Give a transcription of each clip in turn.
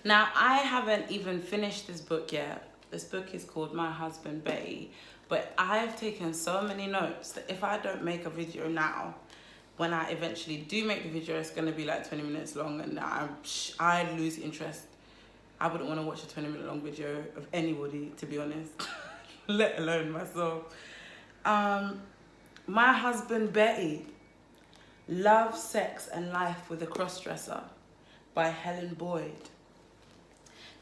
Now, I haven't even finished this book yet. This book is called My Husband, Betty. But I've taken so many notes that if I don't make a video now, when I eventually do make the video, it's going to be like 20 minutes long, and I lose interest. I wouldn't want to watch a 20-minute long video of anybody, to be honest, let alone myself. My Husband, Betty. Love, Sex and Life with a Crossdresser by Helen Boyd.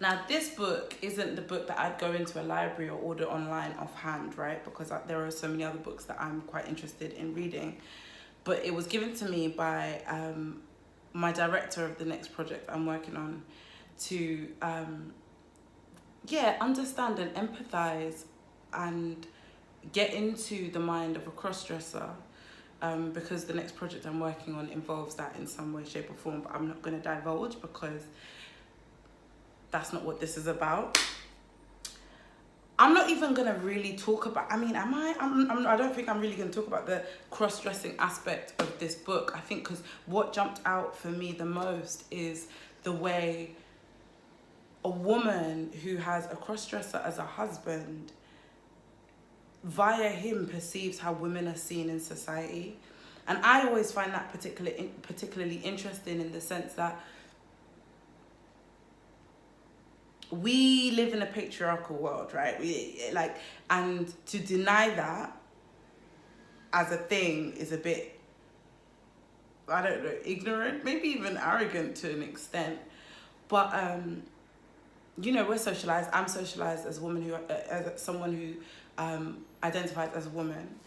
Now, this book isn't the book that I'd go into a library or order online offhand, right? Because there are so many other books that I'm quite interested in reading. But it was given to me by my director of the next project I'm working on to, understand and empathize and get into the mind of a crossdresser. Because the next project I'm working on involves that in some way, shape or form, but I'm not going to divulge because that's not what this is about. I'm not even going to really talk about, I don't think I'm really going to talk about the cross-dressing aspect of this book. I think because what jumped out for me the most is the way a woman who has a cross-dresser as a husband, via him, perceives how women are seen in society. And I always find that particularly interesting in the sense that we live in a patriarchal world, right? And to deny that as a thing is a bit, I don't know, ignorant, maybe even arrogant to an extent. But we're socialized. I'm socialized as a woman as someone who identifies as a woman,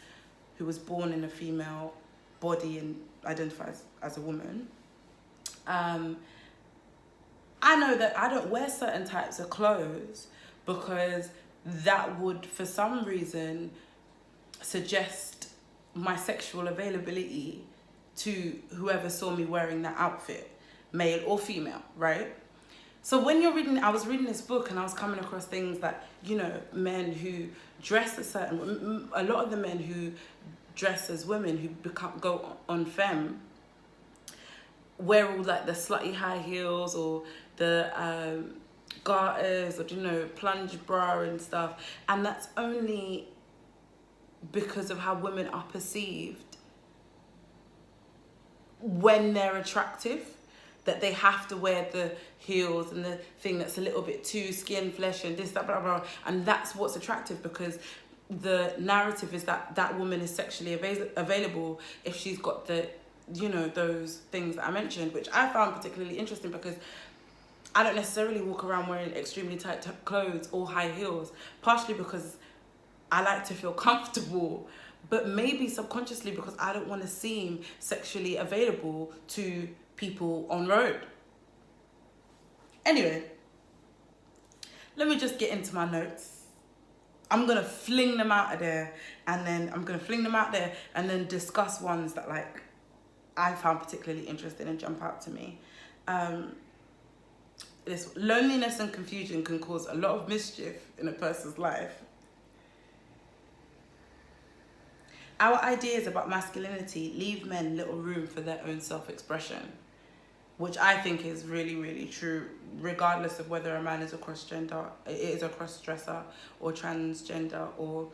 who was born in a female body and identifies as a woman. I know that I don't wear certain types of clothes because that would, for some reason, suggest my sexual availability to whoever saw me wearing that outfit, male or female, right? So when I was reading this book and I was coming across things that, men who dress a lot of the men who dress as women who go on femme, wear all like the slutty high heels or the garters or plunge bra and stuff, and that's only because of how women are perceived when they're attractive, that they have to wear the heels and the thing that's a little bit too skin, flesh and this, that, blah, blah, and that's what's attractive because the narrative is that that woman is sexually available if she's got the those things that I mentioned, which I found particularly interesting because I don't necessarily walk around wearing extremely tight clothes or high heels, partially because I like to feel comfortable, but maybe subconsciously because I don't want to seem sexually available to people on road. Anyway, let me just get into my notes. I'm going to fling them out there and then discuss ones that I found particularly interesting and jump out to me. This loneliness and confusion can cause a lot of mischief in a person's life. Our ideas about masculinity leave men little room for their own self-expression, which I think is really, really true, regardless of whether a man is a cross-dresser or transgender or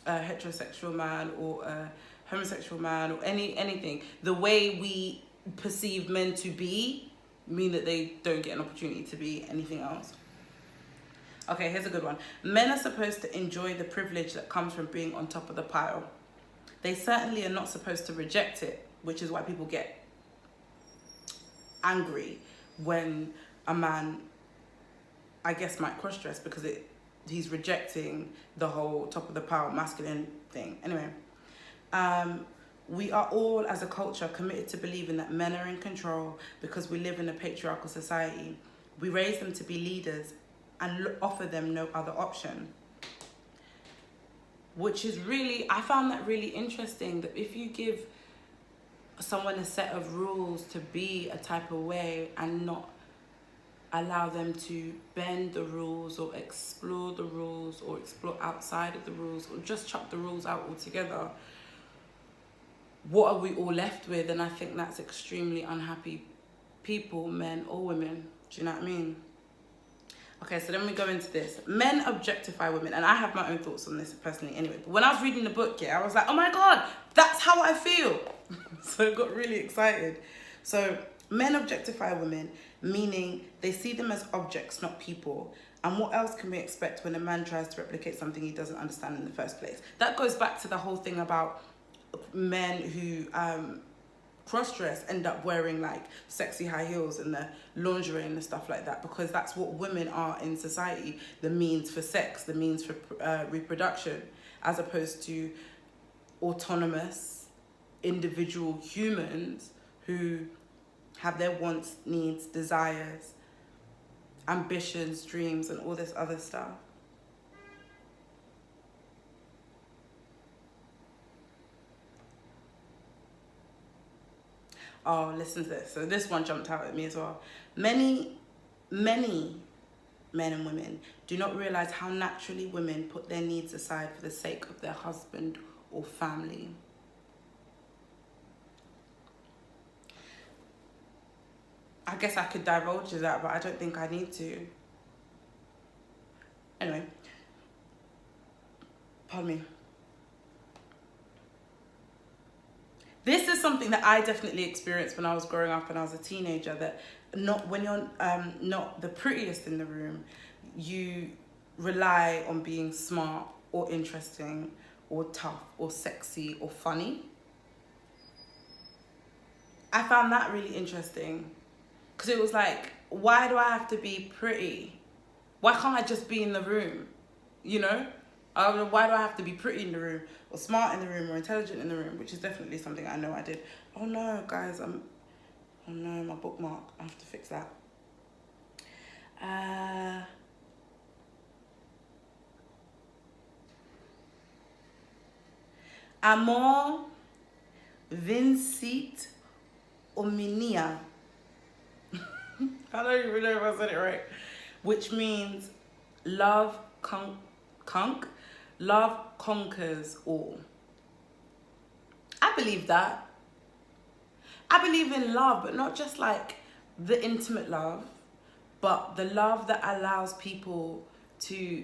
a heterosexual man or a homosexual man or anything. The way we perceive men to be mean that they don't get an opportunity to be anything else. Okay, here's a good one. Men are supposed to enjoy the privilege that comes from being on top of the pile. They certainly are not supposed to reject it, which is why people get angry when a man, I guess, might cross-dress because he's rejecting the whole top of the pile masculine thing. Anyway, we are all, as a culture, committed to believing that men are in control because we live in a patriarchal society. We raise them to be leaders and offer them no other option. Which is really, I found that really interesting, that if you give someone a set of rules to be a type of way and not allow them to bend the rules or explore the rules or explore outside of the rules or just chuck the rules out altogether, what are we all left with? And I think that's extremely unhappy people, men or women. Do you know what I mean? Okay, so then we go into this. Men objectify women, and I have my own thoughts on this personally anyway. But when I was reading the book, yeah, I was like, oh my God, that's how I feel. So I got really excited. So men objectify women, meaning they see them as objects, not people. And what else can we expect when a man tries to replicate something he doesn't understand in the first place? That goes back to the whole thing about men who cross-dress end up wearing like sexy high heels and the lingerie and the stuff like that, because that's what women are in society, the means for sex, the means for reproduction, as opposed to autonomous individual humans who have their wants, needs, desires, ambitions, dreams, and all this other stuff. Oh, listen to this. So this one jumped out at me as well. Many men and women do not realize how naturally women put their needs aside for the sake of their husband or family. I guess I could divulge that, but I don't think I need to. Anyway, pardon me. This is something that I definitely experienced when I was growing up and I was a teenager, that when you're not the prettiest in the room, you rely on being smart or interesting or tough or sexy or funny. I found that really interesting because it was like, why do I have to be pretty? Why can't I just be in the room? You know? Why do I have to be pretty in the room or smart in the room or intelligent in the room? Which is definitely something I know I did. Oh no, guys, oh no, my bookmark. I have to fix that. Amor vincit omnia. I don't even know if I said it right. Which means love love conquers all. I believe that. I believe in love, but not just like the intimate love, but the love that allows people to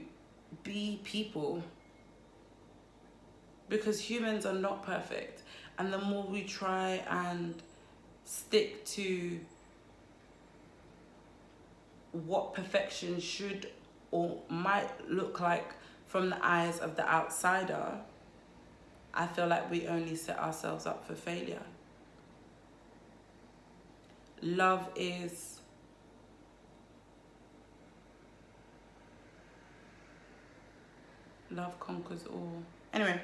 be people. Because humans are not perfect. And the more we try and stick to what perfection should or might look like from the eyes of the outsider, I feel like we only set ourselves up for failure. Love conquers all. Anyway,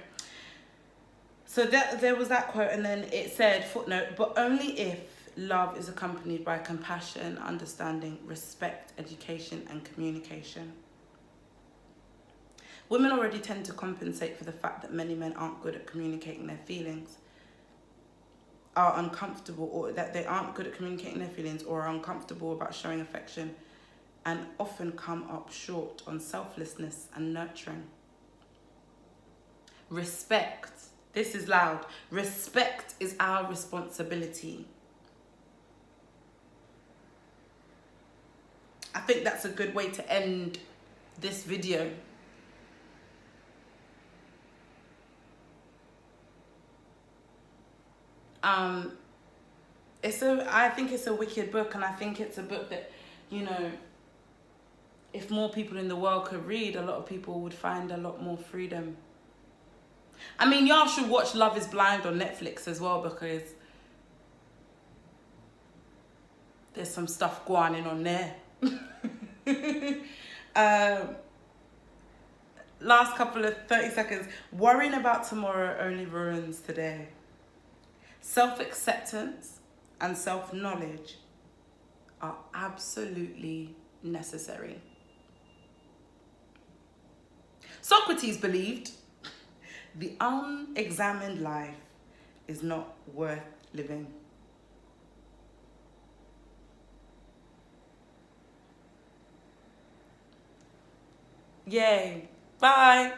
so there was that quote, and then it said, footnote, but only if love is accompanied by compassion, understanding, respect, education, and communication. Women already tend to compensate for the fact that many men aren't good at communicating their feelings, are uncomfortable, or that they aren't good at communicating their feelings or are uncomfortable about showing affection, and often come up short on selflessness and nurturing. Respect. This is loud. Respect is our responsibility. I think that's a good way to end this video. I think it's a wicked book, and I think it's a book that, you know, if more people in the world could read, a lot of people would find a lot more freedom. I mean, y'all should watch Love is Blind on Netflix as well, because there's some stuff going on there. Last couple of 30 seconds. Worrying about tomorrow only ruins today. Self-acceptance and self-knowledge are absolutely necessary. Socrates believed the unexamined life is not worth living. Yay. Bye.